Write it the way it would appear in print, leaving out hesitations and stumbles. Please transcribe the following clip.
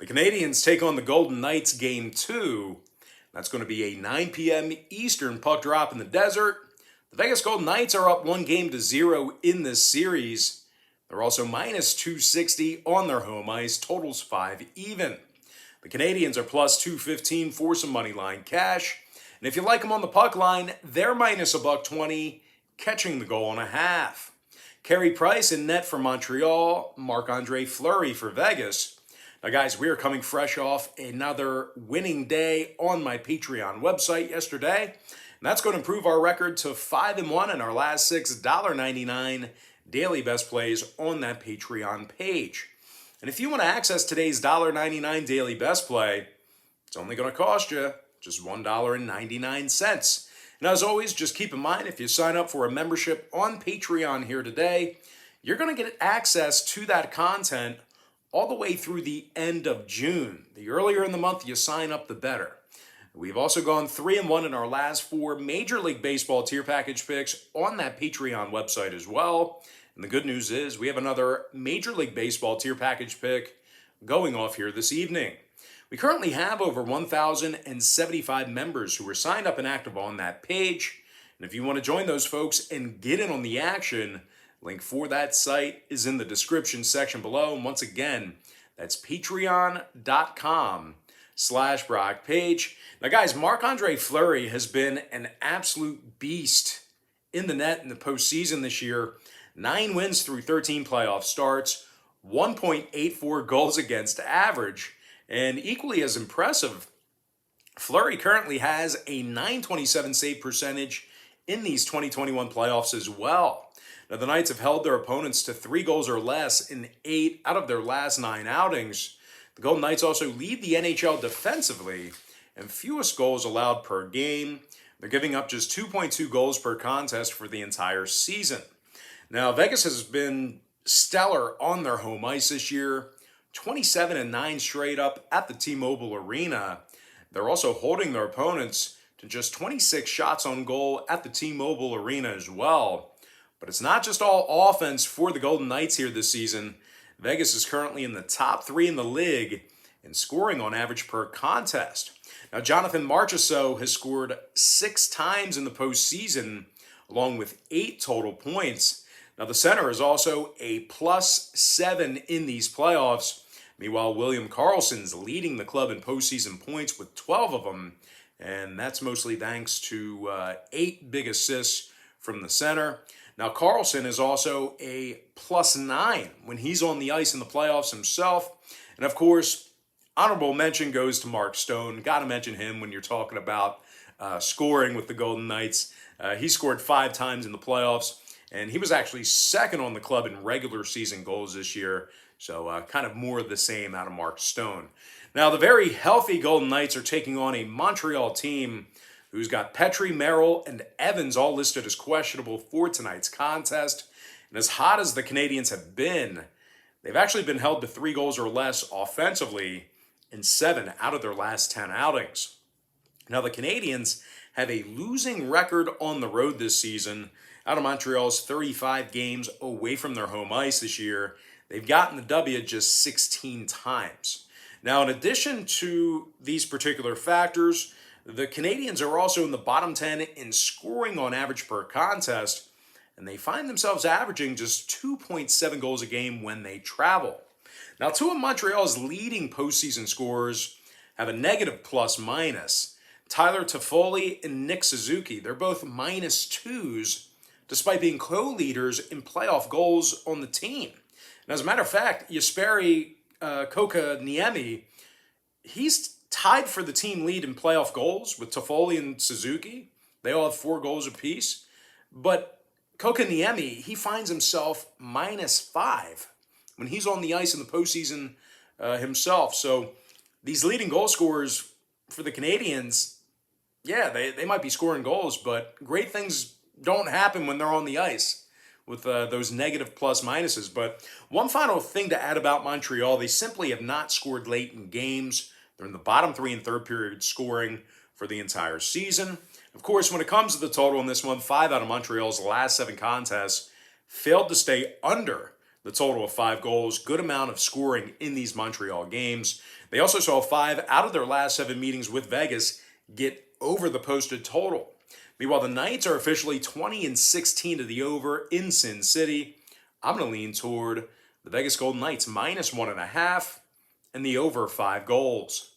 The Canadiens take on the Golden Knights Game 2. That's going to be a 9 p.m. Eastern puck drop in the desert. The Vegas Golden Knights are up 1-0 in this series. They're also minus 260 on their home ice. Totals 5 even. The Canadiens are plus 215 for some money line cash. And if you like them on the puck line, they're minus $1.20, catching the goal and a half. Carey Price in net for Montreal. Marc-Andre Fleury for Vegas. Now, guys, we are coming fresh off another winning day on my Patreon website yesterday. And that's going to improve our record to 5-1 in our last 6 $1.99 daily best plays on that Patreon page. And if you want to access today's $1.99 daily best play, it's only going to cost you just $1.99. And as always, just keep in mind, if you sign up for a membership on Patreon here today, you're going to get access to that content all the way through the end of June. The earlier in the month you sign up, the better. We've also gone 3-1 in our last 4 Major League Baseball tier package picks on that Patreon website as well. And the good news is we have another Major League Baseball tier package pick going off here this evening. We currently have over 1,075 members who are signed up and active on that page. And if you want to join those folks and get in on the action, link for that site is in the description section below. And once again, that's patreon.com/BrockPage. Now, guys, Marc-Andre Fleury has been an absolute beast in the net in the postseason this year. 9 wins through 13 playoff starts, 1.84 goals against average, and equally as impressive, Fleury currently has a .927 save percentage in these 2021 playoffs as well. Now, the Knights have held their opponents to 3 goals or less in 8 out of their last 9 outings. The Golden Knights also lead the NHL defensively and fewest goals allowed per game. They're giving up just 2.2 goals per contest for the entire season. Now, Vegas has been stellar on their home ice this year, 27-9 straight up at the T-Mobile Arena. They're also holding their opponents to just 26 shots on goal at the T-Mobile Arena as well. But it's not just all offense for the Golden Knights here this season. Vegas is currently in the top 3 in the league in scoring on average per contest. Now, Jonathan Marchessault has scored 6 times in the postseason, along with 8 total points. Now, the center is also a +7 in these playoffs. Meanwhile, William Karlsson's leading the club in postseason points with 12 of them, and that's mostly thanks to 8 big assists from the center. Now, Karlsson is also a +9 when he's on the ice in the playoffs himself. And of course, honorable mention goes to Mark Stone. Got to mention him when you're talking about scoring with the Golden Knights. He scored 5 times in the playoffs, and he was actually second on the club in regular season goals this year. So kind of more of the same out of Mark Stone. Now, the very healthy Golden Knights are taking on a Montreal team who's got Petry, Merrill, and Evans all listed as questionable for tonight's contest. And as hot as the Canadiens have been, they've actually been held to 3 goals or less offensively in 7 out of their last 10 outings. Now, the Canadiens have a losing record on the road this season. Out of Montreal's 35 games away from their home ice this year, they've gotten the W just 16 times. Now, in addition to these particular factors, the Canadiens are also in the bottom 10 in scoring on average per contest, and they find themselves averaging just 2.7 goals a game when they travel. Now, 2 of Montreal's leading postseason scorers have a negative plus-minus. Tyler Toffoli and Nick Suzuki, they're both -2s, despite being co-leaders in playoff goals on the team. And as a matter of fact, Jesperi Kotkaniemi, he's tied for the team lead in playoff goals with Toffoli and Suzuki. They all have 4 goals apiece. But Kotkaniemi, he finds himself -5 when he's on the ice in the postseason himself. So these leading goal scorers for the Canadiens, yeah, they might be scoring goals, but great things don't happen when they're on the ice with those negative plus-minuses. But one final thing to add about Montreal, they simply have not scored late in games. They're in the bottom 3 in third period scoring for the entire season. Of course, when it comes to the total in this one, 5 out of Montreal's last 7 contests failed to stay under the total of 5 goals. Good amount of scoring in these Montreal games. They also saw 5 out of their last 7 meetings with Vegas get over the posted total. Meanwhile, the Knights are officially 20-16 to the over in Sin City. I'm going to lean toward the Vegas Golden Knights -1.5 and the over 5 goals.